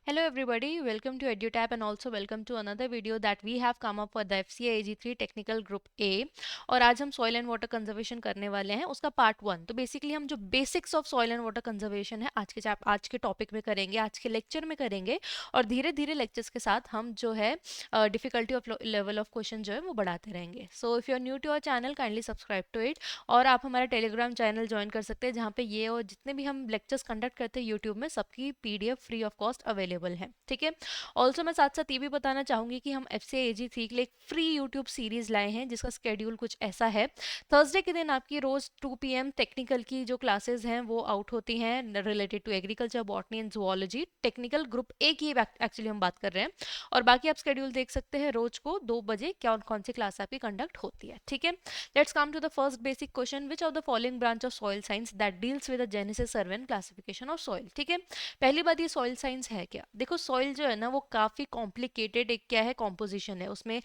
Hello everybody, welcome to EduTap and also welcome to another video that we have come up for the FCA AG3 Technical Group A। और आज हम soil and water conservation करने वाले हैं उसका part 1। तो basically हम जो basics of soil and water conservation है आज के टॉपिक में करेंगे, आज के लेक्चर में करेंगे। और धीरे धीरे लेक्चर्स के साथ हम जो है difficulty of level of question जो है वो बढ़ाते रहेंगे। So if you are new to our channel kindly subscribe to it. और आप हमारा टेलीग्राम चैनल ज्वाइन कर सकते हैं जहाँ पे ये और जितने भी हम लेक्चर्स कंडक्ट करते हैं यूट्यूब में सबकी PDF free of cost available है, ठीक है। ऑल्सो मैं साथ साथ ये भी बताना चाहूंगी कि हम FCA AG3 के लिए एक फ्री यूट्यूब सीरीज लाए हैं जिसका स्केड्यूल कुछ ऐसा है। थर्सडे के दिन आपकी रोज 2 PM टेक्निकल की जो क्लासेस हैं वो आउट होती हैं related to agriculture, botany and zoology. Technical group A की एक्चुअली हम बात कर रहे हैं। और बाकी आप स्केड्यूल देख सकते हैं रोज को 2 बजे क्या कौन सी क्लास आपकी कंडक्ट होती है, ठीक है। Let's come to the first basic question, which of the following branch of soil science that deals with the genesis, survey and classification of soil. ठीक है, पहली बात ये सॉइल साइंस है क्या। देखो सॉइल जो है ना वो काफी कॉम्प्लिकेटेड एक क्या है कॉम्पोजिशन है। उसमें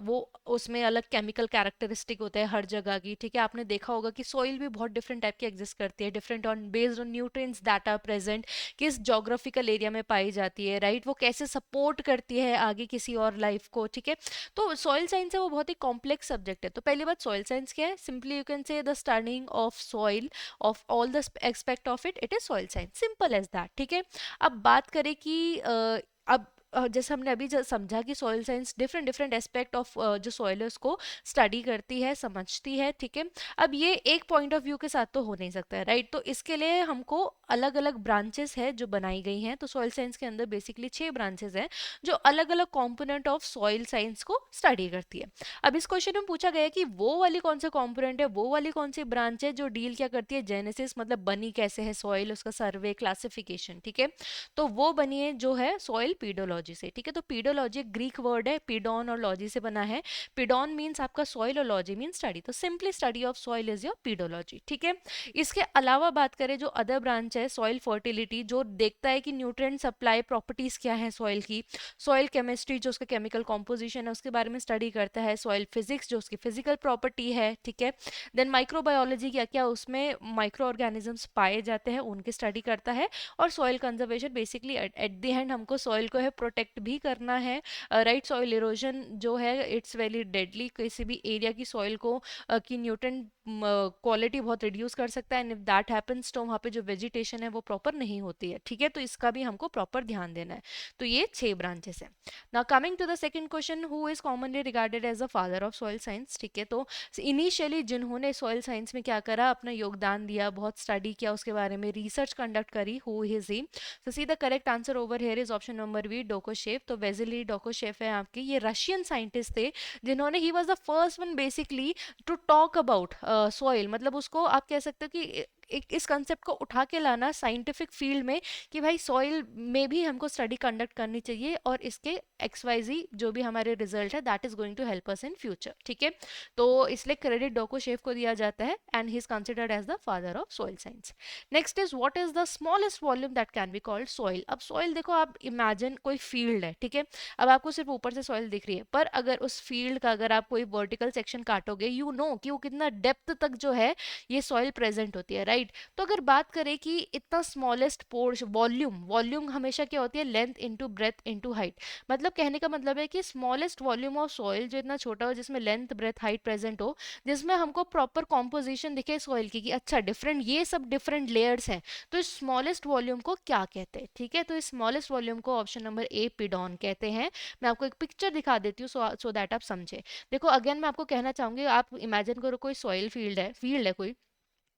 वो उसमें अलग केमिकल कैरेक्टरिस्टिक होते हैं हर जगह की, ठीक है। आपने देखा होगा कि सॉइल भी बहुत डिफरेंट टाइप की एग्जिस्ट करती है, different on based on nutrients that are present, किस जोग्राफिकल एरिया में पाई जाती है, राइट। वो कैसे सपोर्ट करती है आगे किसी और लाइफ को, ठीक है। तो सॉइल साइंस है वो बहुत ही कॉम्प्लेक्स सब्जेक्ट है। तो पहली बात सॉइल साइंस क्या है, simply you can say the studying of soil, of all the aspect of it, it is soil science, simple as that, ठीक है। अब बात करें कि अब जैसे हमने अभी समझा कि soil science different different aspect of जो सॉइल है उसको स्टडी करती है, समझती है, ठीक है। अब ये एक पॉइंट ऑफ व्यू के साथ तो हो नहीं सकता है, राइट। तो इसके लिए हमको अलग अलग ब्रांचेस है जो बनाई गई हैं। तो सॉइल साइंस के अंदर बेसिकली 6 ब्रांचेस हैं जो अलग अलग कॉम्पोनेंट ऑफ सॉइल साइंस को स्टडी करती है। अब इस क्वेश्चन में पूछा गया है कि वो वाली कौन सा कॉम्पोनेंट है, वो वाली कौन सी ब्रांच है जो डील क्या करती है, जेनेसिस मतलब बनी कैसे है सॉइल, उसका सर्वे, क्लासिफिकेशन, ठीक है। तो वो बनी है जो है सॉइल पीडोलॉजी से, ठीक है। तो पीडोलॉजी ग्रीक वर्ड है, पीडॉन और लॉजी से बना है। पीडॉन मीन्स आपका सॉइल और लॉजी मीन्स स्टडी। तो simply study of soil is your pedology, ठीक है। इसके अलावा बात करें जो अदर ब्रांच है सॉइल फर्टिलिटी, जो देखता है कि न्यूट्रिएंट सप्लाई प्रॉपर्टीज क्या है सॉइल की। सॉइल केमिस्ट्री जो उसका केमिकल कॉम्पोजिशन है उसके बारे में स्टडी करता है। सॉइल फिजिक्स जो उसकी फिजिकल प्रॉपर्टी है, ठीक है। देन माइक्रोबायोलॉजी क्या क्या उसमें माइक्रो ऑर्गेनिजम्स पाए जाते हैं उनकी स्टडी करता है। और soil conservation basically at the end हमको सॉइल को है प्रोटेक्ट भी करना है, राइट। सॉइल इरोजन जो है इट्स वेरी डेडली, किसी भी एरिया की सॉइल को की न्यूट्रिएंट क्वालिटी बहुत रिड्यूस कर सकता है। एंड इफ दैट हैपेंस तो वहाँ पे जो वेजिटेशन है वो प्रॉपर नहीं होती है, ठीक है। तो इसका भी हमको प्रॉपर ध्यान देना है। तो ये 6 ब्रांचेस हैं। Now coming to the second question, who is commonly regarded as the father of soil science, ठीक है। तो इनिशियली जिन्होंने सॉइल साइंस में क्या करा, अपना योगदान दिया, बहुत स्टडी किया उसके बारे में, रिसर्च कंडक्ट करी, हु इज ही। तो see the correct answer over here is option number B, डोकोशेव। तो वेजिली डोकोशेव है आपके, ये रशियन साइंटिस्ट थे जिन्होंने, he was the first one basically to talk about soil. मतलब उसको आप कह सकते हो कि इस कंसेप्ट को उठा के लाना साइंटिफिक फील्ड में कि भाई सॉइल में भी हमको स्टडी कंडक्ट करनी चाहिए और इसके XYZ जो भी हमारे रिजल्ट है that is going to help us in future, ठीक है। तो इसलिए क्रेडिट डोकोशेव को दिया जाता है and he is considered as the father of soil science. Next is what is the smallest volume that can be called soil. अब soil देखो, आप इमेजिन कोई फील्ड है, ठीक है। अब आपको सिर्फ ऊपर से सॉइल दिख रही है, पर अगर उस फील्ड का अगर आप कोई वर्टिकल सेक्शन काटोगे, यू नो कि वो कितना डेप्थ तक जो है ये सॉइल प्रेजेंट होती है, राइट। तो अगर बात करें कि इतना स्मॉलेस्ट पोर्शन, वॉल्यूम, वॉल्यूम हमेशा क्या होती है, length into breadth into height. मतलब कहने का मतलब है कि स्मॉलेस्ट वॉल्यूम ऑफ सॉइल जो इतना छोटा हो, जिसमें लेंथ ब्रेथ हाइट प्रेजेंट हो, जिसमें हमको प्रॉपर कॉम्पोजिशन दिखे सॉइल की कि अच्छा डिफरेंट, ये सब डिफरेंट लेयर्स हैं। तो इस स्मॉलेस्ट वॉल्यूम को क्या कहते हैं, ठीक है। तो इस स्मॉलेस्ट वॉल्यूम को ऑप्शन नंबर ए पिडॉन कहते हैं। मैं आपको एक पिक्चर दिखा देती हूँ सो दैट आप समझे। देखो अगेन मैं आपको कहना चाहूंगी, आप इमेजिन करो कोई सॉइल फील्ड है कोई,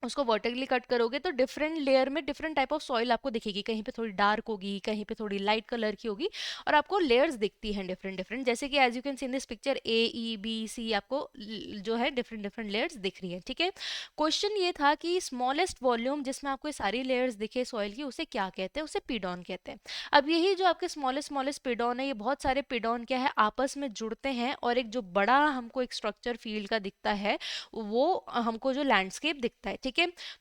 उसको वर्टिकली कट करोगे तो डिफरेंट लेयर में डिफरेंट टाइप ऑफ सॉइल आपको दिखेगी, कहीं पे थोड़ी डार्क होगी, कहीं पे थोड़ी लाइट कलर की होगी, और आपको लेयर्स दिखती हैं डिफरेंट डिफरेंट, जैसे कि as you can see in this picture A E B C आपको जो है डिफरेंट डिफरेंट लेयर्स दिख रही है, ठीक है। क्वेश्चन ये था कि स्मॉलेस्ट वॉल्यूम जिसमें आपको ये सारी लेयर्स दिखे सॉइल की, उसे क्या कहते हैं, उसे पिडॉन कहते हैं। अब यही जो आपके स्मॉलेस्ट स्मॉलेस्ट पिडॉन है, ये बहुत सारे पिडॉन क्या है आपस में जुड़ते हैं और एक जो बड़ा हमको एक स्ट्रक्चर फील्ड का दिखता है वो हमको जो लैंडस्केप दिखता है, ठीक है।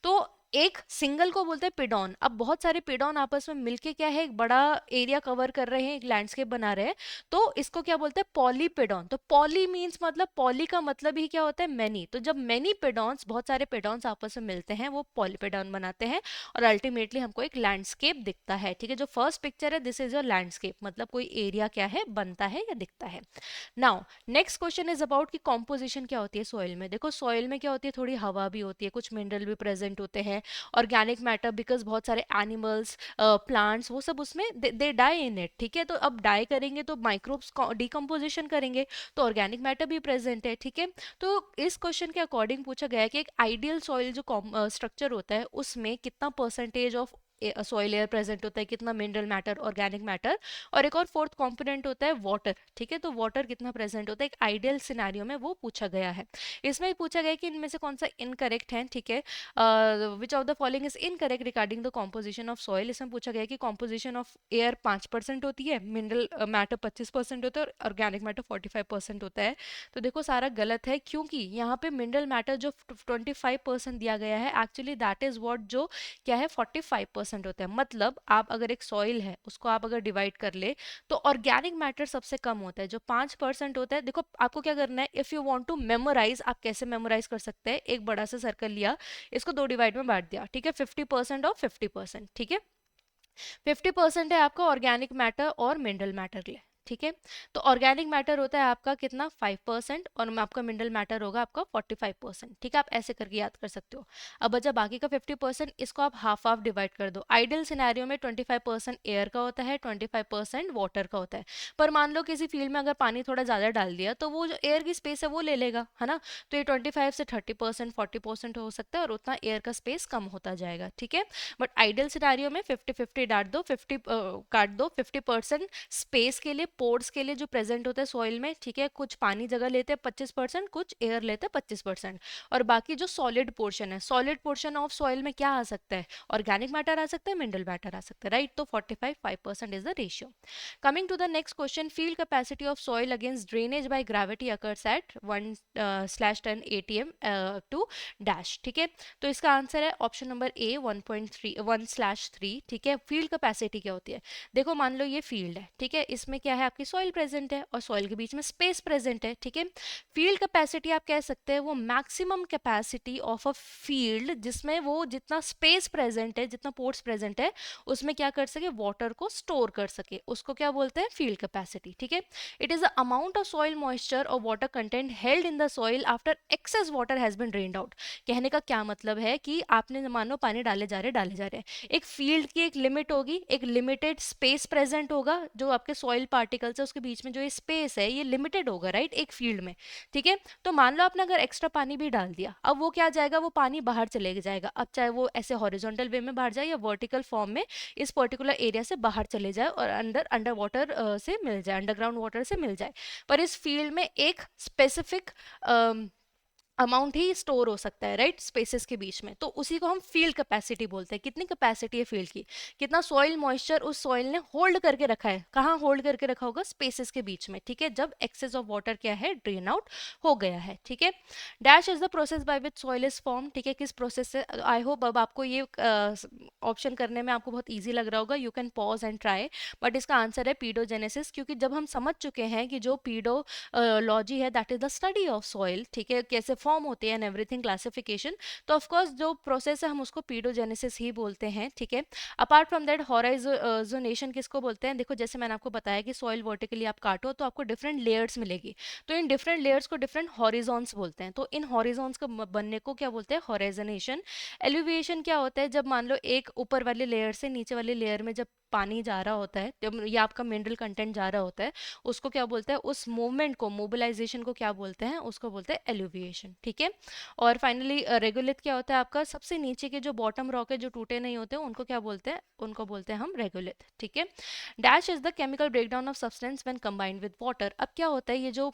तो एक सिंगल को बोलते हैं पिडॉन। अब बहुत सारे पिडॉन आपस में मिलके क्या है, एक बड़ा एरिया कवर कर रहे हैं, एक लैंडस्केप बना रहे हैं, तो इसको क्या बोलते हैं, पॉलीपिडॉन। तो पॉली मीन्स मतलब, पॉली का मतलब ही क्या होता है, मैनी। तो जब मैनी पिडॉन्स, बहुत सारे पिडॉन्स आपस में मिलते हैं, वो पॉलीपिडॉन बनाते हैं और अल्टीमेटली हमको एक लैंडस्केप दिखता है। ठीक है, जो फर्स्ट पिक्चर है दिस इज योर लैंडस्केप, मतलब कोई एरिया क्या है, बनता है या दिखता है। Now next question is about कि कॉम्पोजिशन क्या होती है सॉइल में। देखो सॉइल में क्या होती है, थोड़ी हवा भी होती है, कुछ मिनरल भी प्रेजेंट होते हैं, ऑर्गेनिक मैटर, बिकॉज बहुत सारे एनिमल्स, प्लांट्स, वो सब उसमें दे डाई इन इट। ठीक है, तो अब डाई करेंगे तो माइक्रोब्स डिकम्पोजिशन करेंगे, तो ऑर्गेनिक मैटर भी प्रेजेंट है। ठीक है, तो इस क्वेश्चन के अकॉर्डिंग पूछा गया है कि एक आइडियल सॉइल जो स्ट्रक्चर होता है उसमें कितना percentage of soil air present होता है, कितना मिनरल मैटर, ऑर्गेनिक मैटर, और एक और फोर्थ कंपोनेंट होता है वाटर। ठीक है, तो वाटर कितना प्रेजेंट होता है एक आइडियल सिनेरियो में, वो पूछा गया है। इसमें भी पूछा गया कि इनमें से कौन सा इनकरेक्ट है। ठीक है, विच of the following is incorrect regarding the composition of soil. इसमें पूछा गया कि कॉम्पोजिशन ऑफ एयर 5% होती है, मिनरल मैटर 25% होता है और ऑर्गेनिक मैटर 45% होता है। तो देखो सारा गलत है, क्योंकि यहाँ पे मिनरल मैटर जो 25% दिया गया है, एक्चुअली दैट इज व्हाट जो क्या है 45% होता है। मतलब आप अगर एक सॉइल है उसको आप अगर डिवाइड कर ले तो ऑर्गेनिक मैटर सबसे कम होता है, जो 5% होता है। देखो आपको क्या करना है, if you want to memorise, आप कैसे मेमोराइज कर सकते हैं, एक बड़ा सा सर्कल लिया, इसको 2 डिवाइड में बांट दिया। ठीक है, 50% और 50%। ठीक है, 50% है आपका ऑर्गेनिक मैटर और मिनरल मैटर के लिए। ठीक है, तो ऑर्गेनिक मैटर होता है आपका कितना 5% और आपका मिनरल मैटर होगा आपका 45%। ठीक है, आप ऐसे करके याद कर सकते हो। अब बचा बाकी का 50%, इसको आप हाफ हाफ डिवाइड कर दो। आइडियल सिनेरियो में 25% एयर का होता है, 25% वाटर का होता है। पर मान लो किसी फील्ड में अगर पानी थोड़ा ज़्यादा डाल दिया तो वो जो एयर की स्पेस है वो ले लेगा, है ना। तो ये 25 से 30%, 40% हो सकता है और उतना एयर का स्पेस कम होता जाएगा। ठीक है, बट आइडियल सिनेरियो में 50-50 डाल दो, 50 काट दो, 50% स्पेस के लिए, पोर्स के लिए जो प्रेजेंट होता है सॉइल में। ठीक है, कुछ पानी जगह लेते हैं 25%, कुछ एयर लेते हैं 25%, और बाकी जो सॉलिड पोर्शन है, सॉलिड पोर्शन ऑफ सॉइल में क्या आ सकता है, ऑर्गेनिक मैटर आ सकता है, मिनरल मैटर आ सकता है, राइट। तो 45-5% is the ratio. Coming to the next question, field capacity of soil against drainage by gravity occurs at 1/10 atm to dash। ठीक है, तो इसका आंसर है ऑप्शन नंबर ए 1.3 1/3। ठीक है, फील्ड कैपेसिटी क्या होती है, देखो मान लो ये फील्ड है। ठीक है, इसमें क्या है, आपकी सॉइल प्रेजेंट है और सॉइल के बीच में स्पेस प्रेजेंट है। ठीक है, फील्ड कैपेसिटी आप कह सकते हैं वो maximum capacity of a field जिसमें वो जितना स्पेस प्रेजेंट है, जितना पोर्ट्स प्रेजेंट है, उसमें क्या कर सके, वाटर को स्टोर कर सके, उसको क्या बोलते हैं, फील्ड कैपेसिटी। ठीक है, it is the amount of soil moisture or water content held in the soil after excess water has been drained out. कहने का क्या मतलब है कि आपने मानो पानी डाले जा रहे हैं, एक फील्ड की एक लिमिट होगी, एक लिमिटेड स्पेस प्रेजेंट होगा, जो आपके सॉइल पार्टिकल्स है उसके बीच में जो ये स्पेस है ये लिमिटेड होगा, राइट, एक फील्ड में। ठीक है, तो मान लो आपने अगर एक्स्ट्रा पानी भी डाल दिया, अब वो क्या जाएगा, वो पानी बाहर चले जाएगा। अब चाहे वो ऐसे हॉरिजॉन्टल वे में बाहर जाए या वर्टिकल फॉर्म में इस पर्टिकुलर एरिया से बाहर चले जाए और अंडर वाटर से मिल जाए, अंडरग्राउंड वाटर से मिल जाए। पर इस फील्ड में एक स्पेसिफिक अमाउंट ही स्टोर हो सकता है, राइट, स्पेसेस के बीच में। तो उसी को हम फील्ड कैपेसिटी बोलते हैं। कितनी कैपेसिटी है फील्ड की, कितना सॉइल मॉइस्चर उस सॉइल ने होल्ड करके रखा है, कहाँ होल्ड करके रखा होगा, स्पेसेस के बीच में। ठीक है, जब एक्सेस ऑफ वाटर क्या है, ड्रेन आउट हो गया है। ठीक है, dash is the process by which soil is form. ठीक है, किस प्रोसेस से, आई होप अब आपको ये ऑप्शन करने में आपको बहुत ईजी लग रहा होगा, you can pause and try. But इसका आंसर है पीडोजेनेसिस, क्योंकि जब हम समझ चुके हैं कि जो पीडोलॉजी है that is the study of soil, ठीक है, कैसे फॉर्म होते हैं एंड एवरीथिंग, क्लासिफिकेशन, तो ऑफ कोर्स जो प्रोसेस है हम उसको पीडोजेनेसिस ही बोलते हैं। ठीक है, अपार्ट फ्रॉम दैट हॉराइजोनेशन किसको बोलते हैं, देखो जैसे मैंने आपको बताया कि सॉइल वर्टिकली आप काटो तो आपको डिफरेंट लेयर्स मिलेगी, तो इन डिफरेंट लेयर्स को डिफरेंट हॉरिजॉन्स बोलते हैं। तो इन हॉरिजॉन्स को बनने को क्या बोलते हैं, हॉराइजोनेशन। एलिवेशन क्या होता है, जब मान लो एक ऊपर वाले लेयर से नीचे वाले लेयर में जब पानी जा रहा होता है, जब ये आपका मिनरल कंटेंट जा रहा होता है, उसको क्या बोलते हैं, उस मूवमेंट को, मोबिलाइजेशन को क्या बोलते हैं, उसको बोलते हैं एलिवेशन। ठीक है, और फाइनली रेगुलिथ क्या होता है आपका, सबसे नीचे के जो बॉटम रॉक है जो टूटे नहीं होते उनको क्या बोलते हैं, उनको बोलते हैं हम रेगुलिथ। ठीक है, dash is the chemical breakdown of substance when combined with water. अब क्या होता है, ये जो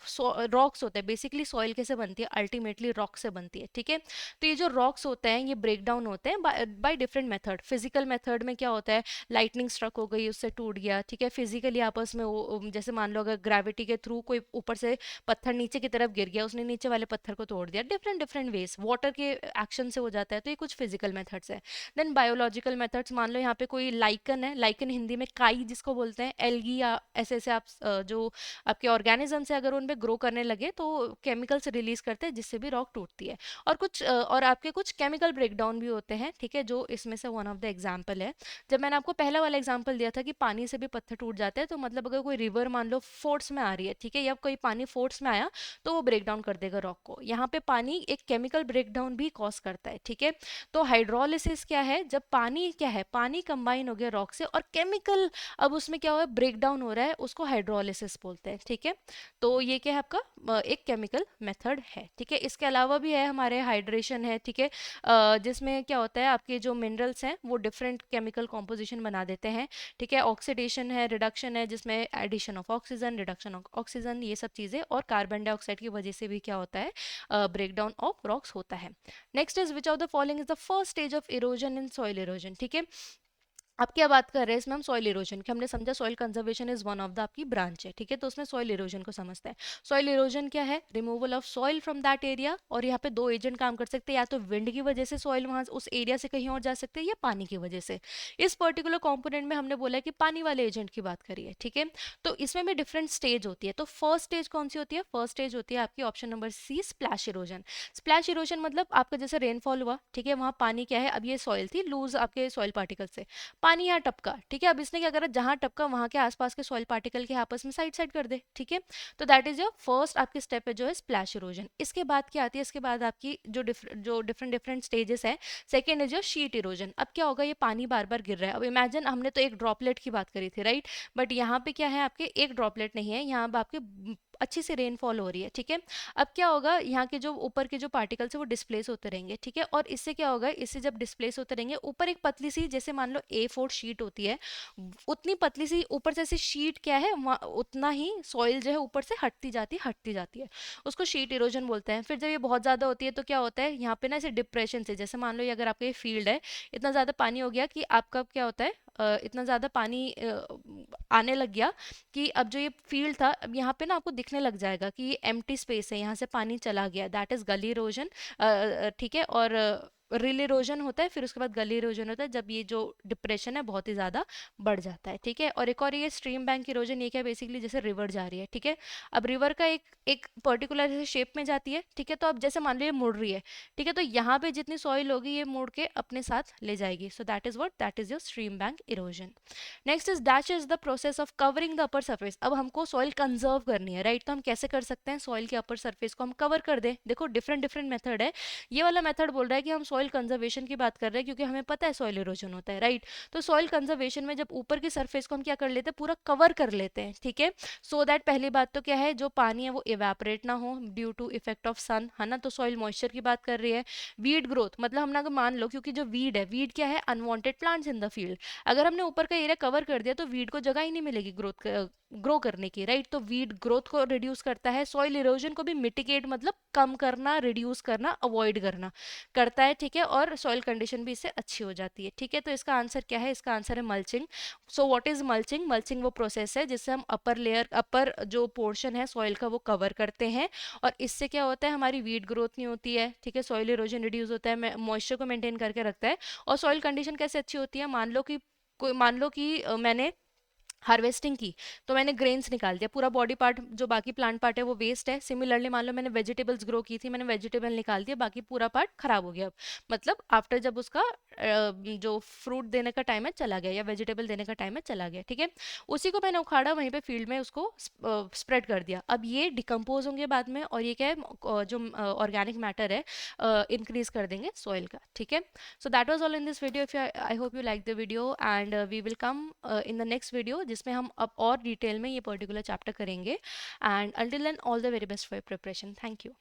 रॉक्स होते हैं, बेसिकली सॉइल कैसे बनती है, अल्टीमेटली रॉक से बनती है। ठीक है, तो ये जो रॉक्स होते हैं ये ब्रेक डाउन होते हैं by different method. Physical method में क्या होता है, लाइटनिंग स्ट्रक हो गई, उससे टूट गया, ठीक है, फिजिकली आपस में जैसे मान लो अगर ग्रेविटी के थ्रू कोई ऊपर से पत्थर नीचे की तरफ गिर गया, उसने नीचे वाले पत्थर को तोड़ दिया, डिफरेंट डिफरेंट वेज वाटर के एक्शन से हो जाता है, तो ये कुछ फिजिकल मेथड्स है। देन बायोलॉजिकल मेथड्स, मान लो यहाँ पे कोई लाइकन है, लाइकन हिंदी में काई जिसको बोलते हैं, एल्गी या ऐसे ऐसे आप जो आपके ऑर्गेनिजम्स है अगर उन पे ग्रो करने लगे तो केमिकल्स रिलीज करते हैं जिससे भी रॉक टूटती है। और कुछ और आपके कुछ केमिकल ब्रेकडाउन भी होते हैं, ठीक है, जो इसमें से वन ऑफ द एग्जाम्पल है। जब मैंने आपको पहला वाला एग्जाम्पल दिया था कि पानी से भी पत्थर टूट जाते हैं, तो मतलब अगर कोई रिवर मान लो फोर्स में आ रही है, ठीक है, या कोई पानी फोर्स में आया तो वो ब्रेक डाउन कर देगा रॉक को। यहाँ पे पानी एक केमिकल ब्रेकडाउन भी कॉज करता है, ठीक है। तो हाइड्रोलिसिस क्या है, जब पानी क्या है, पानी कंबाइन हो गया रॉक से और केमिकल अब उसमें क्या हुआ है, ब्रेक डाउन हो रहा है, उसको हाइड्रोलिसिस बोलते हैं, ठीक है। तो ये क्या है आपका एक केमिकल मेथड है, ठीक है। इसके अलावा भी है हमारे हाइड्रेशन है, ठीक है, जिसमें क्या होता है आपके जो मिनरल्स हैं वो डिफरेंट केमिकल कॉम्पोजिशन बना देते हैं, ठीक है। ऑक्सीडेशन है, रिडक्शन है, जिसमें addition of oxygen, reduction of oxygen, ये सब चीज़ें, और कार्बन डाइऑक्साइड की वजह से भी क्या होता है, ब्रेकडाउन ऑफ रॉक्स होता है। Next is which of the following is the first stage of erosion in soil erosion, ठीक है। अब क्या बात कर रहे हैं इसमें हम, सॉइल इरोजन की, हमने समझा soil conservation is one of the आपकी ब्रांच है, ठीक है। तो उसमें सॉइल इरोजन को समझते हैं। सॉइल इरोजन क्या है, removal of soil from that area, और यहाँ पे दो एजेंट काम कर सकते हैं, या तो विंड की वजह से सॉइल वहां उस एरिया से कहीं और जा सकते हैं, या पानी की वजह से। इस पर्टिकुलर कॉम्पोनेंट में हमने बोला है कि पानी वाले एजेंट की बात करिए, ठीक है। तो इसमें भी डिफरेंट स्टेज होती है। तो फर्स्ट स्टेज कौन सी होती है, फर्स्ट स्टेज होती है आपकी option number C, splash erosion. Splash erosion मतलब आपका जैसे रेनफॉल हुआ, ठीक है, वहां पानी क्या है, अब ये सॉइल थी लूज आपके सॉइल पार्टिकल से, पानी यहाँ टपका, ठीक है। अब इसने क्या करा, जहां टपका वहां के आसपास के सॉइल पार्टिकल के आपस में साइड साइड कर दे, ठीक है। तो दैट इज योर फर्स्ट आपकी स्टेप है जो है स्प्लैश इरोजन। इसके बाद क्या आती है, इसके बाद आपकी जो डिफरेंट डिफरेंट स्टेजेस है, second is your sheet erosion. अब क्या होगा, ये पानी बार बार गिर रहा है, अब इमेजिन हमने तो एक ड्रॉपलेट की बात करी थी, राइट, बट यहाँ पे क्या है आपके एक ड्रॉपलेट नहीं है, यहाँ पे आपके अच्छी सी रेनफॉल हो रही है, ठीक है। अब क्या होगा, यहाँ के जो ऊपर के जो पार्टिकल्स है वो डिस्प्लेस होते रहेंगे, ठीक है। और इससे क्या होगा, इससे जब डिस्प्लेस होते रहेंगे, ऊपर एक पतली सी जैसे मान लो A4 शीट होती है, उतनी पतली सी ऊपर से ऐसी शीट क्या है, उतना ही सॉइल जो है ऊपर से हटती जाती है, उसको शीट इरोजन बोलते हैं। फिर जब ये बहुत ज़्यादा होती है तो क्या होता है, यहाँ पे ना ऐसे डिप्रेशन से, जैसे मान लो ये अगर आपका ये फील्ड है, इतना ज़्यादा पानी हो गया कि आपका क्या होता है, इतना ज़्यादा पानी आने लग गया कि अब जो ये फील्ड था, अब यहाँ पे ना आपको दिखने लग जाएगा कि ये एम्प्टी स्पेस है, यहाँ से पानी चला गया, दैट इज गली इरोजन, ठीक है। और रिल इरोजन होता है, फिर उसके बाद गली इरोजन होता है, जब ये जो डिप्रेशन है बहुत ही ज़्यादा बढ़ जाता है, ठीक है। और एक और ये स्ट्रीम बैंक इरोजन, ये क्या बेसिकली जैसे रिवर जा रही है, ठीक है। अब रिवर का एक एक पर्टिकुलर जैसे शेप में जाती है, ठीक है, तो अब जैसे मान लो ये मुड़ रही है, ठीक है, तो यहाँ पे जितनी सॉइल होगी ये मुड़ के अपने साथ ले जाएगी, so that is what, that is your stream bank erosion. Next is dash is the process of covering the upper surface. अब हमको सॉइल कंजर्व करनी है, राइट, तो हम कैसे कर सकते हैं, सॉइल के अपर सरफेस को हम कवर कर दें। देखो डिफरेंट डिफरेंट मेथड है, ये वाला मेथड बोल रहा है कि हम सॉइल कंजर्वेशन की बात कर रहे हैं क्योंकि हमें पता है सॉइल इरोजन होता है, राइट। तो सॉइल कंजर्वेशन में जब ऊपर की सरफेस को हम क्या कर लेते हैं, पूरा कवर कर लेते हैं, ठीक है। सो दैट पहली बात तो क्या है, जो पानी है वो इवेपोरेट ना हो ड्यू टू इफेक्ट ऑफ सन, है ना। तो सॉइल मॉइस्चर की बात कर रही है। वीड ग्रोथ मतलब हम ना मान लो, क्योंकि जो वीड है, वीड क्या है, unwanted plants in the field, अगर हमने ऊपर का एरिया कवर कर दिया तो वीड को जगह ही नहीं मिलेगी ग्रो करने की, राइट। तो वीड ग्रोथ को रिड्यूस करता है, सॉइल इरोजन को भी मिटिगेट मतलब कम करना, रिड्यूस करना, अवॉइड करना करता है, ठीक है। और सॉइल कंडीशन भी इससे अच्छी हो जाती है, ठीक है। तो इसका आंसर क्या है, इसका आंसर है mulching. So what is mulching, mulching वो प्रोसेस है जिससे हम अपर लेयर, अपर जो पोर्शन है सॉइल का वो कवर करते हैं, और इससे क्या होता है, हमारी वीड ग्रोथ नहीं होती है, ठीक है। सॉइल इरोजन रिड्यूस होता है, मॉइस्चर को मेंटेन करके रखता है, और सॉइल कंडीशन कैसे अच्छी होती है, मान लो कि मैंने हार्वेस्टिंग की, तो मैंने ग्रेन्स निकाल दिया, पूरा बॉडी पार्ट जो बाकी प्लांट पार्ट है वो वेस्ट है। सिमिलरली मान लो मैंने वेजिटेबल्स ग्रो की थी, मैंने वेजिटेबल निकाल दिया, बाकी पूरा पार्ट खराब हो गया, मतलब आफ्टर जब उसका जो फ्रूट देने का टाइम है चला गया, या वेजिटेबल देने का टाइम है चला गया, ठीक है। उसी को मैंने उखाड़ा, वहीं पे फील्ड में उसको स्प्रेड कर दिया, अब ये डिकम्पोज होंगे बाद में, और ये क्या है, जो ऑर्गेनिक मैटर है इंक्रीज कर देंगे सॉइल का, ठीक है। So that was all in this video. If you, I hope you like the video, and we will come in the next video जिसमें हम अब और डिटेल में ये पर्टिकुलर चैप्टर करेंगे, and until then all the very best for your preparation. Thank you.